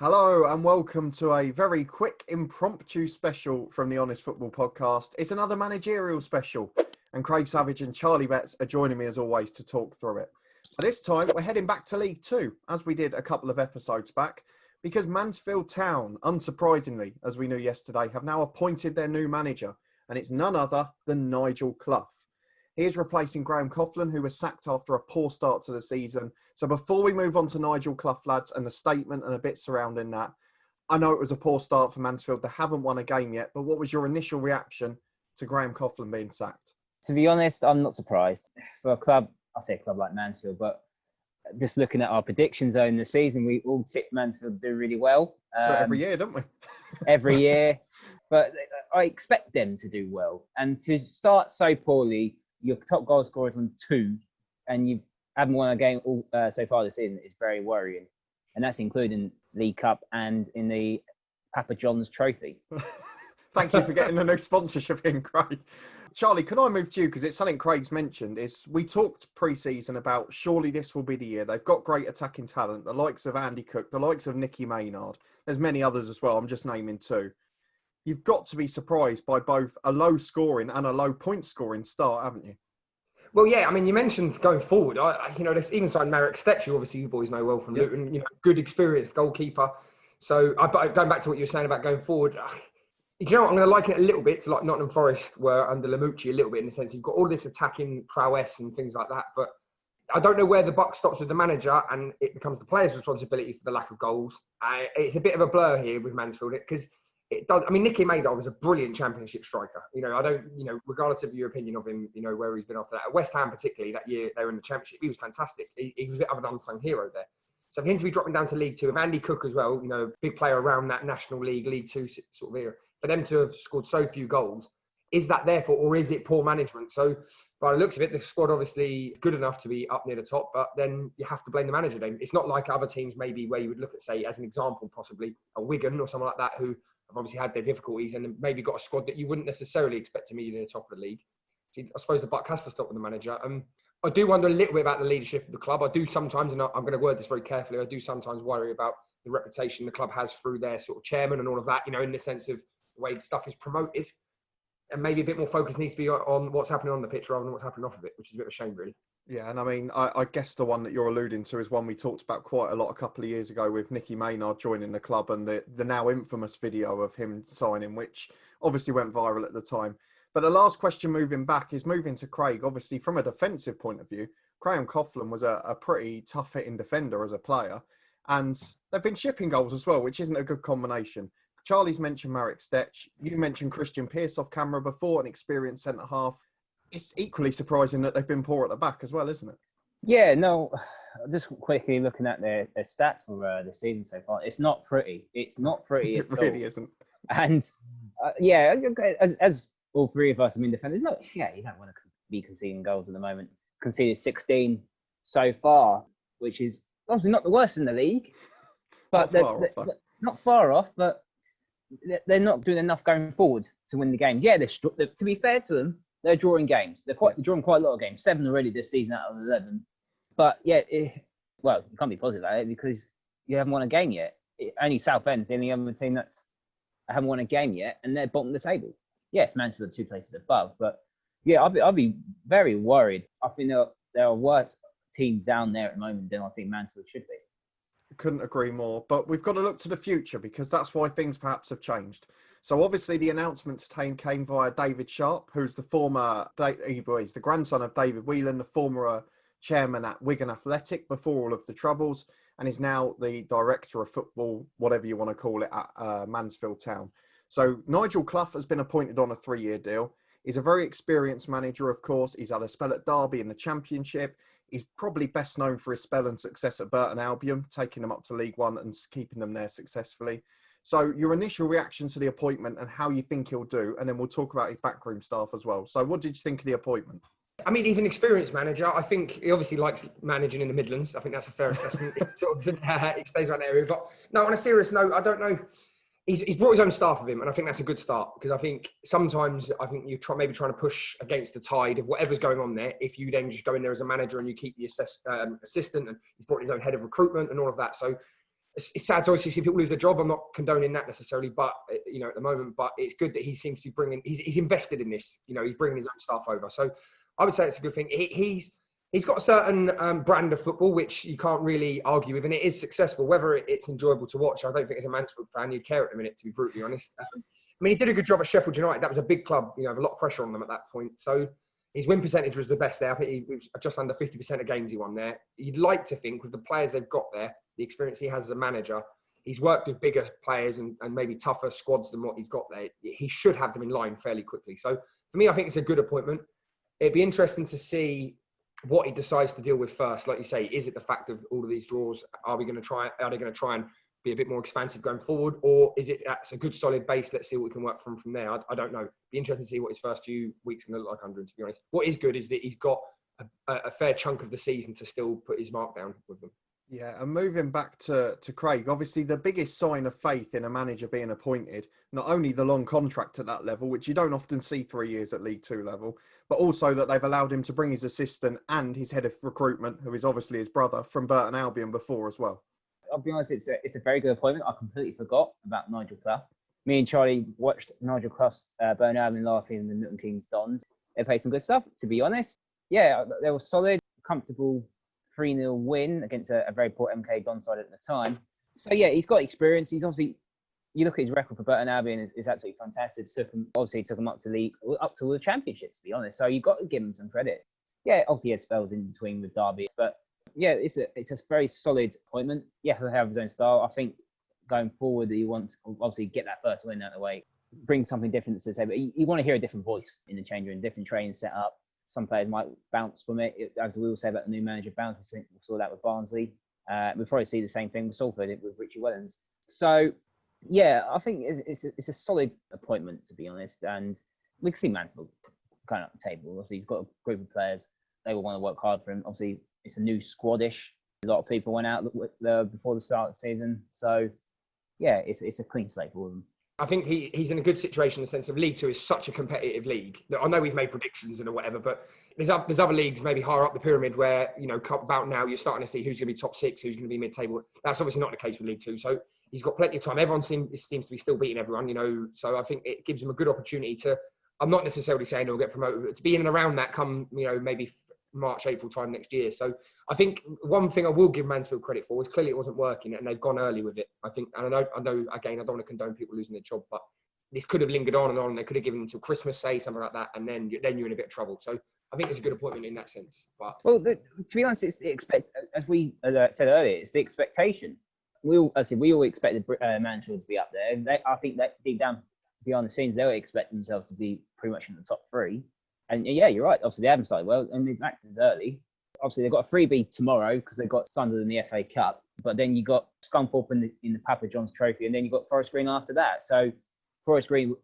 Hello and welcome to a very quick impromptu special from the Honest Football Podcast. It's another managerial special and Craig Savage and Charlie Betts are joining me as always to talk through it. So this time we're heading back to League Two as we did a couple of episodes back because Mansfield Town, unsurprisingly, as we knew yesterday, have now appointed their new manager and it's none other than Nigel Clough. He is replacing Graham Coughlan, who was sacked after a poor start to the season. So before we move on to Nigel Clough, lads, and the statement and a bit surrounding that, I know it was a poor start for Mansfield. They haven't won a game yet, but what was your initial reaction to Graham Coughlan being sacked? To be honest, I'm not surprised. For a club, I say a club like Mansfield, but just looking at our predictions in the season, we all tipped Mansfield to do really well. Every year, don't we? Every year. But I expect them to do well. And to start so poorly, your top goal scorer is on 2, and you haven't won a game so far this season is very worrying. And that's including League Cup and in the Papa John's Trophy. Thank you for getting a new sponsorship in, Craig. Charlie, can I move to you? Because it's something Craig's mentioned. Is we talked pre-season about surely this will be the year. They've got great attacking talent, the likes of Andy Cook, the likes of Nicky Maynard. There's many others as well. I'm just naming 2. You've got to be surprised by both a low scoring and a low point scoring start, haven't you? Well, yeah, I mean, you mentioned going forward. There's even signed Marek Stech, who obviously you boys know well from Luton. Good experienced goalkeeper. So, going back to what you were saying about going forward, you know what? I'm going to liken it a little bit to like Nottingham Forest were under Lamucci a little bit in the sense you've got all this attacking prowess and things like that. But I don't know where the buck stops with the manager and it becomes the player's responsibility for the lack of goals. It's a bit of a blur here with Mansfield because it does. I mean, Nicky Maynard was a brilliant Championship striker. Regardless of your opinion of him, where he's been after that. At West Ham, particularly that year they were in the Championship, he was fantastic. He was a bit of an unsung hero there. So for him to be dropping down to League Two, with Andy Cook as well, big player around that National League Two sort of era, for them to have scored so few goals, is that therefore, or is it poor management? So by the looks of it, the squad obviously good enough to be up near the top, but then you have to blame the manager then. It's not like other teams maybe where you would look at, say, as an example, possibly a Wigan or someone like that who have obviously had their difficulties and maybe got a squad that you wouldn't necessarily expect to meet in the top of the league. So I suppose the buck has to stop with the manager. I do wonder a little bit about the leadership of the club. I do sometimes, and I'm going to word this very carefully, I do sometimes worry about the reputation the club has through their sort of chairman and all of that, in the sense of the way stuff is promoted. And maybe a bit more focus needs to be on what's happening on the pitch rather than what's happening off of it, which is a bit of a shame, really. Yeah, and I mean, I guess the one that you're alluding to is one we talked about quite a lot a couple of years ago with Nicky Maynard joining the club and the now infamous video of him signing, which obviously went viral at the time. But the last question moving back is moving to Craig. Obviously, from a defensive point of view, Graham Coughlan was a pretty tough-hitting defender as a player. And they've been shipping goals as well, which isn't a good combination. Charlie's mentioned Marek Stech. You mentioned Christian Pearce off camera before, an experienced centre-half. It's equally surprising that they've been poor at the back as well, isn't it? Yeah, no, just quickly looking at their stats for the season so far, it's not pretty. It's not pretty at all. It really isn't. And, as all three of us have been defenders, you don't want to be conceding goals at the moment. Conceded 16 so far, which is obviously not the worst in the league. But not far off, but they're not doing enough going forward to win the game. Yeah, to be fair to them, they're drawing games. They're drawing quite a lot of games. 7 already this season out of 11. But yeah, you can't be positive about it because you haven't won a game yet. Only Southend's the only other team that's haven't won a game yet, and they're bottom of the table. Yes, Mansfield are 2 places above, but yeah, I'll be very worried. I think there are worse teams down there at the moment than I think Mansfield should be. Couldn't agree more. But we've got to look to the future because that's why things perhaps have changed. So obviously the announcements came via David Sharpe, who's the he's the grandson of David Whelan, the former chairman at Wigan Athletic before all of the troubles, and is now the director of football, whatever you want to call it, at Mansfield Town. So Nigel Clough has been appointed on a 3-year deal. He's a very experienced manager, of course. He's had a spell at Derby in the Championship. He's probably best known for his spell and success at Burton Albion, taking them up to League One and keeping them there successfully. So your initial reaction to the appointment and how you think he'll do, and then we'll talk about his backroom staff as well. So what did you think of the appointment? I mean, he's an experienced manager. I think he obviously likes managing in the Midlands. I think that's a fair assessment. It stays around that area. But no, on a serious note, I don't know. He's brought his own staff with him, and I think that's a good start because I think sometimes you're maybe trying to push against the tide of whatever's going on there. If you then just go in there as a manager and you keep the assistant, and he's brought his own head of recruitment and all of that. So it's sad to obviously see people lose their job. I'm not condoning that necessarily, but at the moment, but it's good that he seems to be bringing. He's invested in this. He's bringing his own staff over. So I would say it's a good thing. He's got a certain brand of football which you can't really argue with, and it is successful. Whether it's enjoyable to watch, I don't think as a Mansfield fan you'd care at the minute, to be brutally honest. I mean, he did a good job at Sheffield United. That was a big club. A lot of pressure on them at that point. So his win percentage was the best there. I think he was just under 50% of games he won there. You'd like to think with the players they've got there, the experience he has as a manager, he's worked with bigger players and maybe tougher squads than what he's got there. He should have them in line fairly quickly. So for me, I think it's a good appointment. It'd be interesting to see what he decides to deal with first. Like you say, is it the fact of all of these draws? Are they going to try and be a bit more expansive going forward? Or is it that's a good solid base? Let's see what we can work from there. I don't know. Be interesting to see what his first few weeks are going to look like under him, to be honest. What is good is that he's got a fair chunk of the season to still put his mark down with them. Yeah, and moving back to Craig, obviously the biggest sign of faith in a manager being appointed, not only the long contract at that level, which you don't often see 3 years at League Two level, but also that they've allowed him to bring his assistant and his head of recruitment, who is obviously his brother, from Burton Albion before as well. I'll be honest, it's a very good appointment. I completely forgot about Nigel Clough. Me and Charlie watched Nigel Clough's Burton Albion last season, the Milton Keynes Dons. They played some good stuff, to be honest. Yeah, they were solid, comfortable 3-0 win against a very poor MK Don side at the time. So yeah, he's got experience. He's obviously, you look at his record for Burton Albion, is absolutely fantastic. Took him up to the championship, to be honest. So you've got to give him some credit. Yeah, obviously he had spells in between with Derby, but yeah, it's a very solid appointment. Yeah, he'll have his own style. I think going forward, he wants to obviously get that first win out of the way, bring something different to the table. You want to hear a different voice in the change room, different training setup. Some players might bounce from it. As we all say about the new manager bounce, we saw that with Barnsley. We'll probably see the same thing with Salford with Richie Wellens. So, yeah, I think it's a solid appointment, to be honest. And we can see Mansfield kind of at the table. Obviously, he's got a group of players. They will want to work hard for him. Obviously, it's a new squadish. A lot of people went out before the start of the season. So, yeah, it's a clean slate for them. I think he's in a good situation in the sense of League Two is such a competitive league. I know we've made predictions and whatever, but there's other leagues maybe higher up the pyramid where, about now you're starting to see who's going to be top six, who's going to be mid-table. That's obviously not the case with League Two. So he's got plenty of time. Everyone seems to be still beating everyone, So I think it gives him a good opportunity to, I'm not necessarily saying he'll get promoted, but to be in and around that come, maybe March, April time next year. So I think one thing I will give Mansfield credit for is clearly it wasn't working and they've gone early with it. I think, and I know again, I don't want to condone people losing their job, but this could have lingered on and on. They could have given them until Christmas, say something like that, and then you're in a bit of trouble. So I think it's a good appointment in that sense. But to be honest, it's as we said earlier, it's the expectation. We all expected Mansfield to be up there. I think that deep down behind the scenes, they were expecting themselves to be pretty much in the top three. And yeah, you're right. Obviously, they haven't started well, and they've acted early. Obviously, they've got a freebie tomorrow because they've got Sunderland in the FA Cup. But then you got Scunthorpe in the Papa John's Trophy, and then you got Forest Green after that. So Forest Green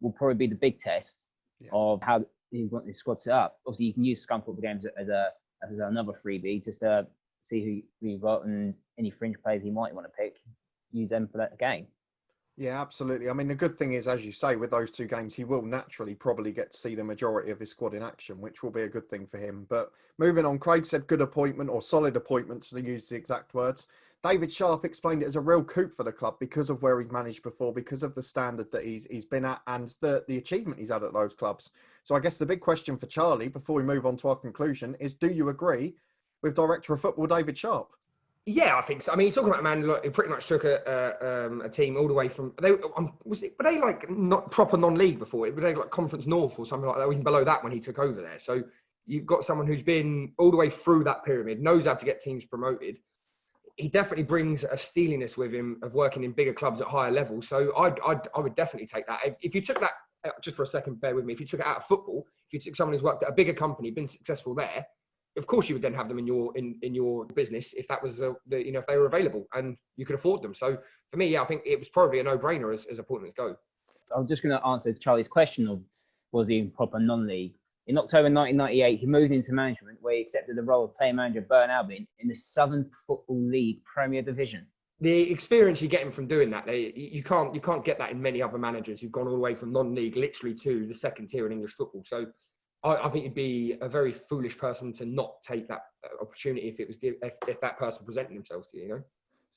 will probably be the big test of how he wants his squad set up. Obviously, you can use Scunthorpe games as another freebie just to see who you've got and any fringe players you might want to pick. Use them for that game. Yeah, absolutely. I mean, the good thing is, as you say, with those two games, he will naturally probably get to see the majority of his squad in action, which will be a good thing for him. But moving on, Craig said good appointment or solid appointment, to use the exact words. David Sharpe explained it as a real coup for the club because of where he's managed before, because of the standard that he's been at and the achievement he's had at those clubs. So I guess the big question for Charlie, before we move on to our conclusion, is do you agree with Director of Football David Sharpe? Yeah, I think so. I mean, he's talking about a man who pretty much took a team all the way from. Were they like not proper non-league before? Were they like Conference North or something like that? Or even below that when he took over there. So you've got someone who's been all the way through that pyramid, knows how to get teams promoted. He definitely brings a steeliness with him of working in bigger clubs at higher levels. So I would definitely take that. If you took that, just for a second, bear with me. If you took it out of football, if you took someone who's worked at a bigger company, been successful there. Of course, you would then have them in your business if that was if they were available and you could afford them. So for me, yeah, I think it was probably a no-brainer as appointments go. I was just going to answer Charlie's question of was he in proper non-league. In October 1998, he moved into management where he accepted the role of player manager at Burton Albion in the Southern Football League Premier Division. The experience you get him from doing that, you can't get that in many other managers who've gone all the way from non-league literally to the second tier in English football. So I think you'd be a very foolish person to not take that opportunity if that person presented themselves to you,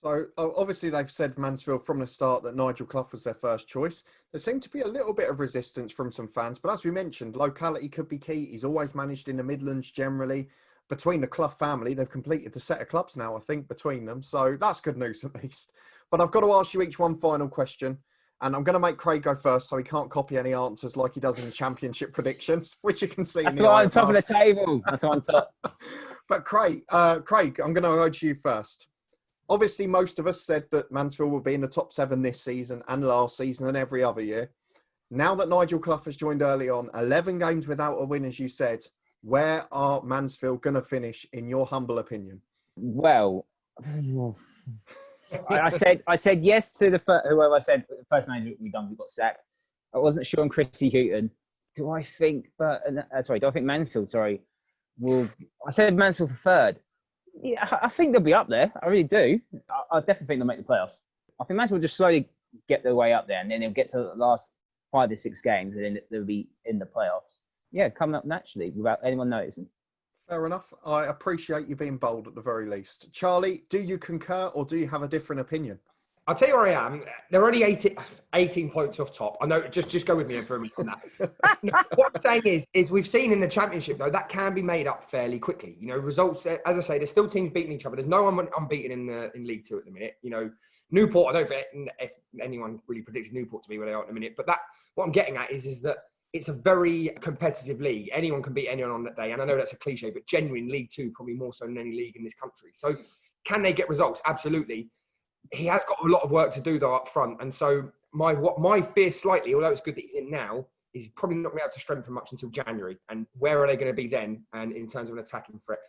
So obviously they've said Mansfield from the start that Nigel Clough was their first choice. There seemed to be a little bit of resistance from some fans, but as we mentioned, locality could be key. He's always managed in the Midlands generally. Between the Clough family, they've completed the set of clubs now, I think, between them. So that's good news at least. But I've got to ask you each one final question. And I'm going to make Craig go first so he can't copy any answers like he does in the championship predictions, which you can see. That's why I'm top of the table. That's why I'm top. But Craig, I'm going to go to you first. Obviously, most of us said that Mansfield will be in the top 7 this season and last season and every other year. Now that Nigel Clough has joined early on, 11 games without a win, as you said, where are Mansfield going to finish, in your humble opinion? Well, I said yes to whoever I said the first name we got sacked. I wasn't sure on Chrissy Houghton. Do I think Mansfield? I said Mansfield for third. Yeah, I think they'll be up there. I really do. I definitely think they'll make the playoffs. I think Mansfield will just slowly get their way up there, and then they'll get to the last 5 or 6 games, and then they'll be in the playoffs. Yeah, coming up naturally without anyone noticing. Fair enough. I appreciate you being bold at the very least. Charlie, do you concur or do you have a different opinion? I'll tell you where I am. They're only 18 points off top. I know, just go with me for a minute on that. No, what I'm saying is we've seen in the Championship, though, that can be made up fairly quickly. You know, results, as I say, there's still teams beating each other. There's no one unbeaten in League Two at the minute. You know, Newport, I don't think if anyone really predicts Newport to be where they are at the minute. But what I'm getting at is that it's a very competitive league. Anyone can beat anyone on that day. And I know that's a cliche, but genuine League Two, probably more so than any league in this country. So can they get results? Absolutely. He has got a lot of work to do, though, up front. And so my fear slightly, although it's good that he's in now, is probably not going to be able to strengthen much until January. And where are they going to be then? And in terms of an attacking threat,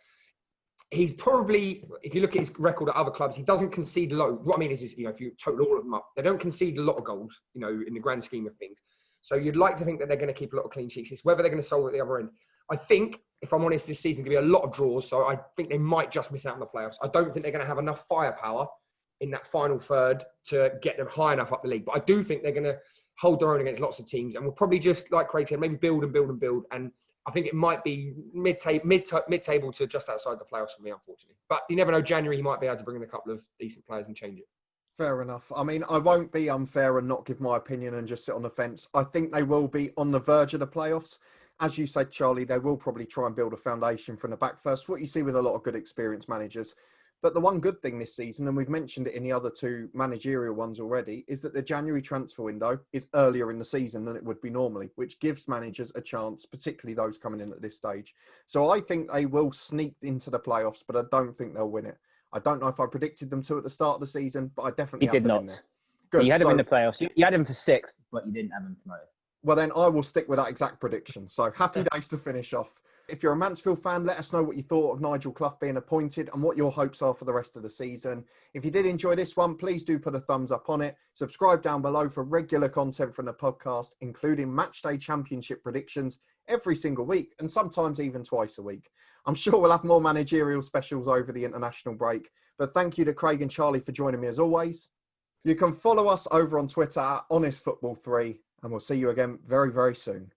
he's probably, if you look at his record at other clubs, he doesn't concede low. What I mean is, if you total all of them up, they don't concede a lot of goals, in the grand scheme of things. So you'd like to think that they're going to keep a lot of clean sheets. It's whether they're going to solve at the other end. I think, if I'm honest, this season going to be a lot of draws. So I think they might just miss out on the playoffs. I don't think they're going to have enough firepower in that final third to get them high enough up the league. But I do think they're going to hold their own against lots of teams. And we'll probably just, like Craig said, maybe build and build and build. And I think it might be mid-table to just outside the playoffs for me, unfortunately. But you never know, January, he might be able to bring in a couple of decent players and change it. Fair enough. I mean, I won't be unfair and not give my opinion and just sit on the fence. I think they will be on the verge of the playoffs. As you said, Charlie, they will probably try and build a foundation from the back first, what you see with a lot of good experienced managers. But the one good thing this season, and we've mentioned it in the other 2 managerial ones already, is that the January transfer window is earlier in the season than it would be normally, which gives managers a chance, particularly those coming in at this stage. So I think they will sneak into the playoffs, but I don't think they'll win it. I don't know if I predicted them to at the start of the season, but I definitely did not. In there. Good. You had them in the playoffs. You had them for 6th, but you didn't have them promoted. Well, then I will stick with that exact prediction. So happy days to finish off. If you're a Mansfield fan, let us know what you thought of Nigel Clough being appointed and what your hopes are for the rest of the season. If you did enjoy this one, please do put a thumbs up on it. Subscribe down below for regular content from the podcast, including Matchday Championship predictions every single week and sometimes even twice a week. I'm sure we'll have more managerial specials over the international break. But thank you to Craig and Charlie for joining me as always. You can follow us over on Twitter at HonestFootball3, and we'll see you again very, very soon.